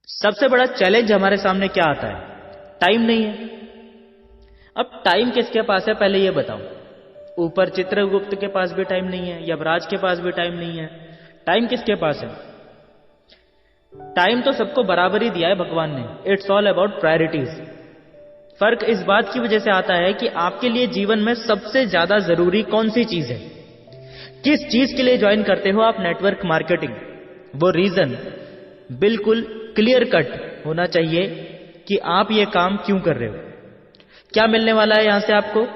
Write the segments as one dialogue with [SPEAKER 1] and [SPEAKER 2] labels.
[SPEAKER 1] सबसे बड़ा चैलेंज हमारे सामने क्या आता है? टाइम नहीं है। अब टाइम किसके पास है पहले ये बताओ। ऊपर चित्रगुप्त के पास भी टाइम नहीं है, यमराज के पास भी टाइम नहीं है। टाइम किसके पास है? टाइम तो सबको बराबर ही दिया है भगवान ने। It's all about priorities. फर्क इस बात की वजह से आता है कि आपके लिए जीवन में सबसे ज्यादा जरूरी कौन सी चीज है, किस चीज के लिए ज्वाइन करते हो आप नेटवर्क मार्केटिंग। वो रीजन बिल्कुल क्लियर कट होना चाहिए कि आप ये काम क्यों कर रहे हो, क्या मिलने वाला है यहां से आपको।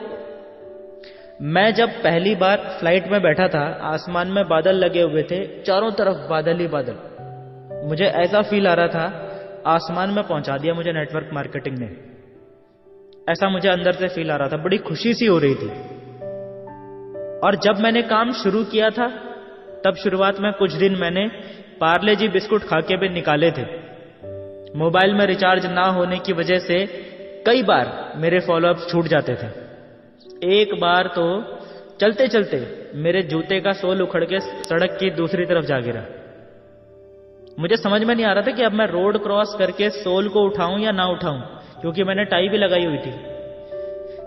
[SPEAKER 1] मैं जब पहली बार फ्लाइट में बैठा था, आसमान में बादल लगे हुए थे, चारों तरफ बादल ही बादल। मुझे ऐसा फील आ रहा था आसमान में पहुंचा दिया मुझे नेटवर्क मार्केटिंग ने। ऐसा मुझे अंदर से फील आ रहा था, बड़ी खुशी सी हो रही थी। और जब मैंने काम शुरू किया था तब शुरुआत में कुछ दिन मैंने पार्ले जी बिस्कुट खा के भी निकाले थे। मोबाइल में रिचार्ज ना होने की वजह से कई बार मेरे फॉलोअप्स छूट जाते थे। एक बार तो चलते चलते मेरे जूते का सोल उखड़ के सड़क की दूसरी तरफ जा गिरा। मुझे समझ में नहीं आ रहा था कि अब मैं रोड क्रॉस करके सोल को उठाऊं या ना उठाऊं, क्योंकि मैंने टाई भी लगाई हुई थी।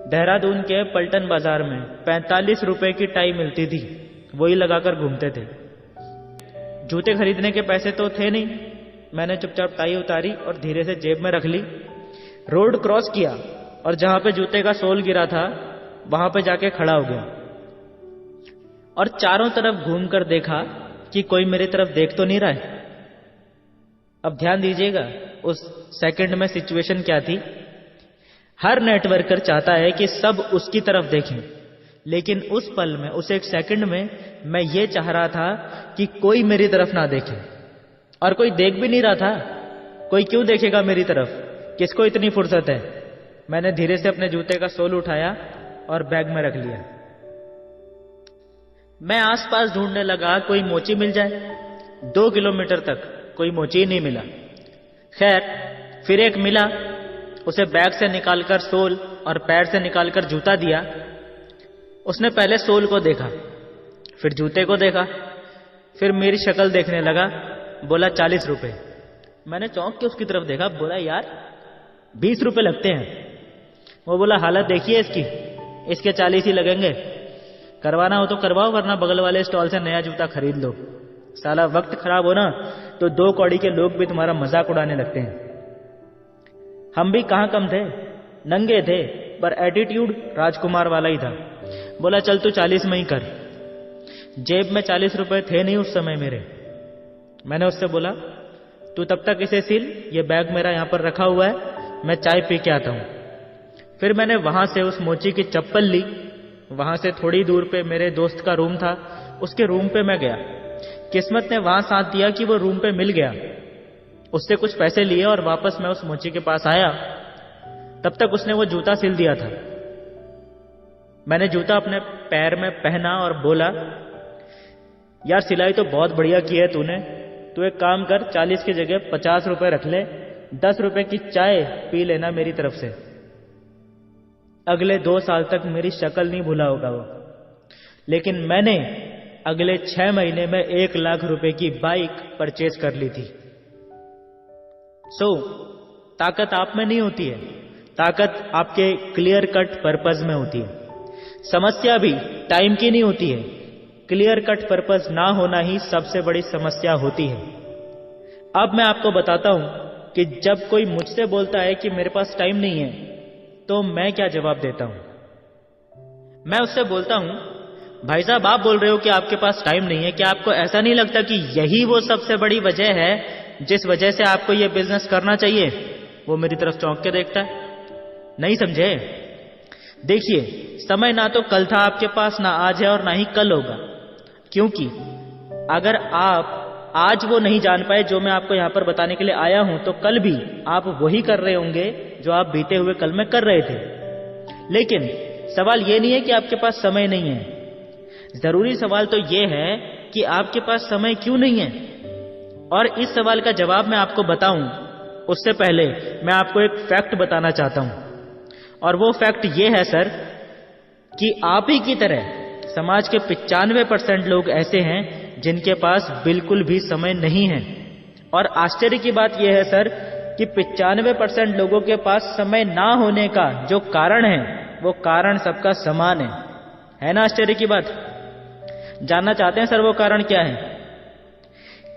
[SPEAKER 1] देहरादून के पलटन बाजार में 45 रुपए की टाई मिलती थी, वही लगाकर घूमते थे। जूते खरीदने के पैसे तो थे नहीं। मैंने चुपचाप टाई उतारी और धीरे से जेब में रख ली, रोड क्रॉस किया और जहां पे जूते का सोल गिरा था वहां पे जाके खड़ा हो गया और चारों तरफ घूमकर देखा कि कोई मेरी तरफ देख तो नहीं रहा है। अब ध्यान दीजिएगा उस सेकंड में सिचुएशन क्या थी। हर नेटवर्कर चाहता है कि सब उसकी तरफ देखें, लेकिन उस पल में, उस एक सेकंड में मैं ये चाह रहा था कि कोई मेरी तरफ ना देखे। और कोई देख भी नहीं रहा था। कोई क्यों देखेगा मेरी तरफ, किसको इतनी फुर्सत है। मैंने धीरे से अपने जूते का सोल उठाया और बैग में रख लिया। मैं आसपास ढूंढने लगा कोई मोची मिल जाए। 2 किलोमीटर तक कोई मोची ही नहीं मिला। खैर फिर एक मिला, उसे बैग से निकालकर सोल और पैर से निकालकर जूता दिया। उसने पहले सोल को देखा, फिर जूते को देखा, फिर मेरी शक्ल देखने लगा, बोला 40 रुपए। मैंने चौंक के उसकी तरफ देखा, बोला यार 20 रुपए लगते हैं। वो बोला हालत देखिए इसकी, इसके 40 ही लगेंगे, करवाना हो तो करवाओ वरना बगल वाले स्टॉल से नया जूता खरीद लो। साला वक्त खराब हो ना तो 2 कौड़ी के लोग भी तुम्हारा मजाक उड़ाने लगते हैं। हम भी कहां कम थे, नंगे थे, पर एटीट्यूड राजकुमार वाला ही था। बोला चल तू 40 में ही कर। जेब में 40 रुपए थे नहीं उस समय मेरे। मैंने उससे बोला तू तब तक इसे सिल, ये बैग मेरा यहां पर रखा हुआ है, मैं चाय पी के आता हूं। फिर मैंने वहां से उस मोची की चप्पल ली। वहां से थोड़ी दूर पे मेरे दोस्त का रूम था, उसके रूम पे मैं गया। किस्मत ने वहां साथ दिया कि वो रूम पे मिल गया। उससे कुछ पैसे लिए और वापस मैं उस मोची के पास आया। तब तक उसने वो जूता सिल दिया था। मैंने जूता अपने पैर में पहना और बोला यार सिलाई तो बहुत बढ़िया की है तूने, तू एक काम कर 40 की जगह 50 रुपए रख ले, 10 रुपए की चाय पी लेना मेरी तरफ से। अगले 2 साल तक मेरी शक्ल नहीं भूला होगा वो। लेकिन मैंने अगले 6 महीने में 1 लाख रुपए की बाइक परचेज कर ली थी। ताकत आप में नहीं होती है, ताकत आपके क्लियर कट पर्पस में होती है। समस्या भी टाइम की नहीं होती है, क्लियर कट पर्पस ना होना ही सबसे बड़ी समस्या होती है। अब मैं आपको बताता हूं कि जब कोई मुझसे बोलता है कि मेरे पास टाइम नहीं है तो मैं क्या जवाब देता हूं। मैं उससे बोलता हूं भाई साहब आप बोल रहे हो कि आपके पास टाइम नहीं है, क्या आपको ऐसा नहीं लगता कि यही वो सबसे बड़ी वजह है जिस वजह से आपको ये बिजनेस करना चाहिए। वो मेरी तरफ चौंक के देखता है, नहीं समझे। देखिए समय ना तो कल था आपके पास, ना आज है और ना ही कल होगा। क्योंकि अगर आप आज वो नहीं जान पाए जो मैं आपको यहां पर बताने के लिए आया हूं, तो कल भी आप वही कर रहे होंगे जो आप बीते हुए कल में कर रहे थे। लेकिन सवाल ये नहीं है कि आपके पास समय नहीं है, जरूरी सवाल तो ये है कि आपके पास समय क्यों नहीं है। और इस सवाल का जवाब मैं आपको बताऊं उससे पहले मैं आपको एक फैक्ट बताना चाहता हूं। और वो फैक्ट ये है सर कि आप ही की तरह समाज के 95% लोग ऐसे हैं जिनके पास बिल्कुल भी समय नहीं है। और आश्चर्य की बात यह है सर कि 95% लोगों के पास समय ना होने का जो कारण है वो कारण सबका समान है ना आश्चर्य की बात। जानना चाहते हैं सर वो कारण क्या है?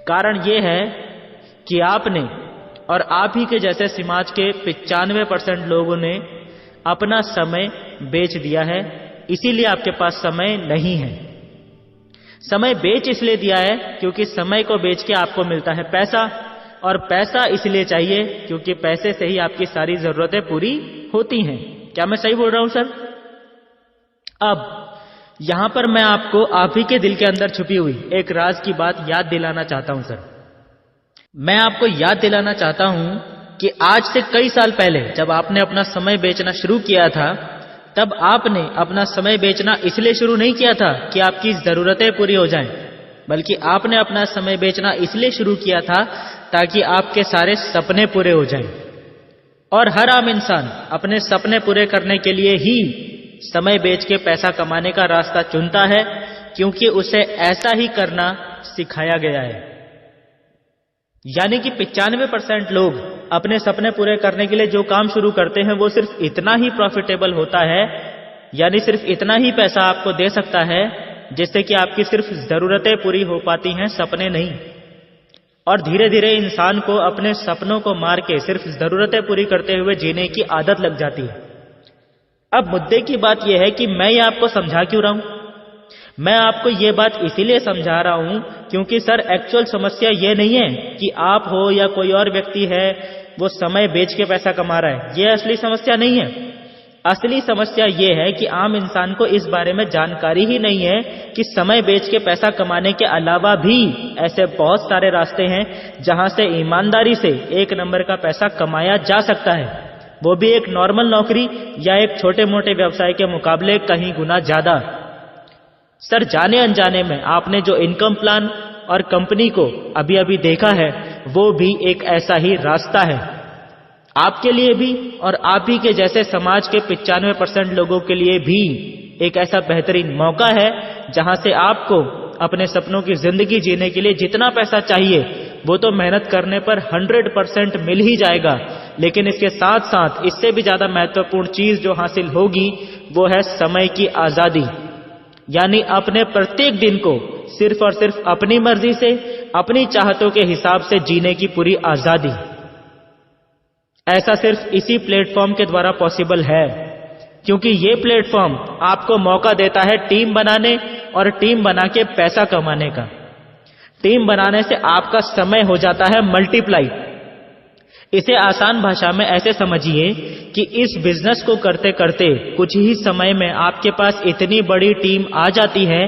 [SPEAKER 1] कारण ये है कि आपने और आप ही के जैसे समाज के 95% लोगों ने अपना समय बेच दिया है, इसीलिए आपके पास समय नहीं है। समय बेच इसलिए दिया है क्योंकि समय को बेच के आपको मिलता है पैसा, और पैसा इसलिए चाहिए क्योंकि पैसे से ही आपकी सारी जरूरतें पूरी होती हैं। क्या मैं सही बोल रहा हूं सर? अब यहां पर मैं आपको आप ही के दिल के अंदर छुपी हुई एक राज की बात याद दिलाना चाहता हूं सर। मैं आपको याद दिलाना चाहता हूं कि आज से कई साल पहले जब आपने अपना समय बेचना शुरू किया था, तब आपने अपना समय बेचना इसलिए शुरू नहीं किया था कि आपकी जरूरतें पूरी हो जाएं, बल्कि आपने अपना समय बेचना इसलिए शुरू किया था ताकि आपके सारे सपने पूरे हो जाएं। और हर आम इंसान अपने सपने पूरे करने के लिए ही समय बेच के पैसा कमाने का रास्ता चुनता है, क्योंकि उसे ऐसा ही करना सिखाया गया है। यानी कि 95% लोग अपने सपने पूरे करने के लिए जो काम शुरू करते हैं वो सिर्फ इतना ही प्रॉफिटेबल होता है, यानी सिर्फ इतना ही पैसा आपको दे सकता है जिससे कि आपकी सिर्फ जरूरतें पूरी हो पाती हैं, सपने नहीं। और धीरे धीरे इंसान को अपने सपनों को मार के सिर्फ जरूरतें पूरी करते हुए जीने की आदत लग जाती है। अब मुद्दे की बात यह है कि मैं ये आपको समझा क्यों रहा हूं? मैं आपको ये बात इसीलिए समझा रहा हूं क्योंकि सर एक्चुअल समस्या ये नहीं है कि आप हो या कोई और व्यक्ति है वो समय बेच के पैसा कमा रहा है। ये असली समस्या नहीं है। असली समस्या ये है कि आम इंसान को इस बारे में जानकारी ही नहीं है कि समय बेच के पैसा कमाने के अलावा भी ऐसे बहुत सारे रास्ते हैं जहां से ईमानदारी से एक नंबर का पैसा कमाया जा सकता है, वो भी एक नॉर्मल नौकरी या एक छोटे मोटे व्यवसाय के मुकाबले कहीं गुना ज्यादा। सर जाने अनजाने में आपने जो इनकम प्लान और कंपनी को अभी अभी देखा है वो भी एक ऐसा ही रास्ता है, आपके लिए भी और आप ही के जैसे समाज के 95% लोगों के लिए भी एक ऐसा बेहतरीन मौका है जहां से आपको अपने सपनों की जिंदगी जीने के लिए जितना पैसा चाहिए वो तो मेहनत करने पर 100% मिल ही जाएगा, लेकिन इसके साथ साथ इससे भी ज्यादा महत्वपूर्ण चीज जो हासिल होगी वो है समय की आजादी। यानी अपने प्रत्येक दिन को सिर्फ और सिर्फ अपनी मर्जी से, अपनी चाहतों के हिसाब से जीने की पूरी आजादी। ऐसा सिर्फ इसी प्लेटफॉर्म के द्वारा पॉसिबल है, क्योंकि ये प्लेटफॉर्म आपको मौका देता है टीम बनाने और टीम बना के पैसा कमाने का। टीम बनाने से आपका समय हो जाता है मल्टीप्लाई। इसे आसान भाषा में ऐसे समझिए कि इस बिजनेस को करते करते कुछ ही समय में आपके पास इतनी बड़ी टीम आ जाती है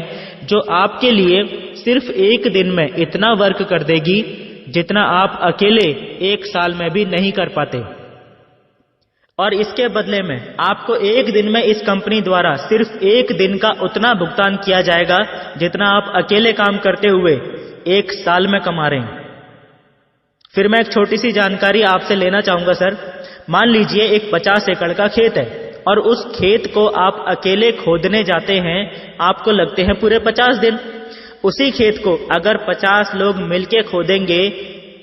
[SPEAKER 1] जो आपके लिए सिर्फ एक दिन में इतना वर्क कर देगी जितना आप अकेले एक साल में भी नहीं कर पाते। और इसके बदले में आपको एक दिन में इस कंपनी द्वारा सिर्फ एक दिन का उतना भुगतान किया जाएगा जितना आप अकेले काम करते हुए एक साल में कमा रहे हैं। फिर मैं एक छोटी सी जानकारी आपसे लेना चाहूंगा सर। मान लीजिए एक 50 एकड़ का खेत है और उस खेत को आप अकेले खोदने जाते हैं, आपको लगते हैं पूरे 50 दिन। उसी खेत को अगर 50 लोग मिलके खोदेंगे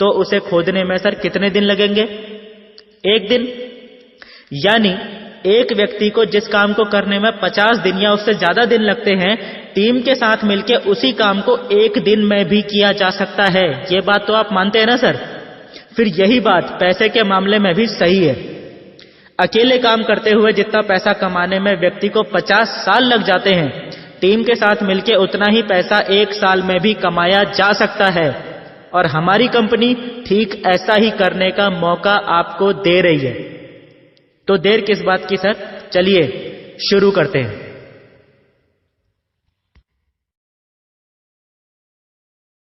[SPEAKER 1] तो उसे खोदने में सर कितने दिन लगेंगे? एक दिन। यानी एक व्यक्ति को जिस काम को करने में 50 दिन या उससे ज्यादा दिन लगते हैं, टीम के साथ मिलके उसी काम को एक दिन में भी किया जा सकता है। ये बात तो आप मानते हैं ना सर? फिर यही बात पैसे के मामले में भी सही है। अकेले काम करते हुए जितना पैसा कमाने में व्यक्ति को 50 साल लग जाते हैं, टीम के साथ मिलके उतना ही पैसा एक साल में भी कमाया जा सकता है। और हमारी कंपनी ठीक ऐसा ही करने का मौका आपको दे रही है। तो देर किस बात की सर, चलिए शुरू करते हैं।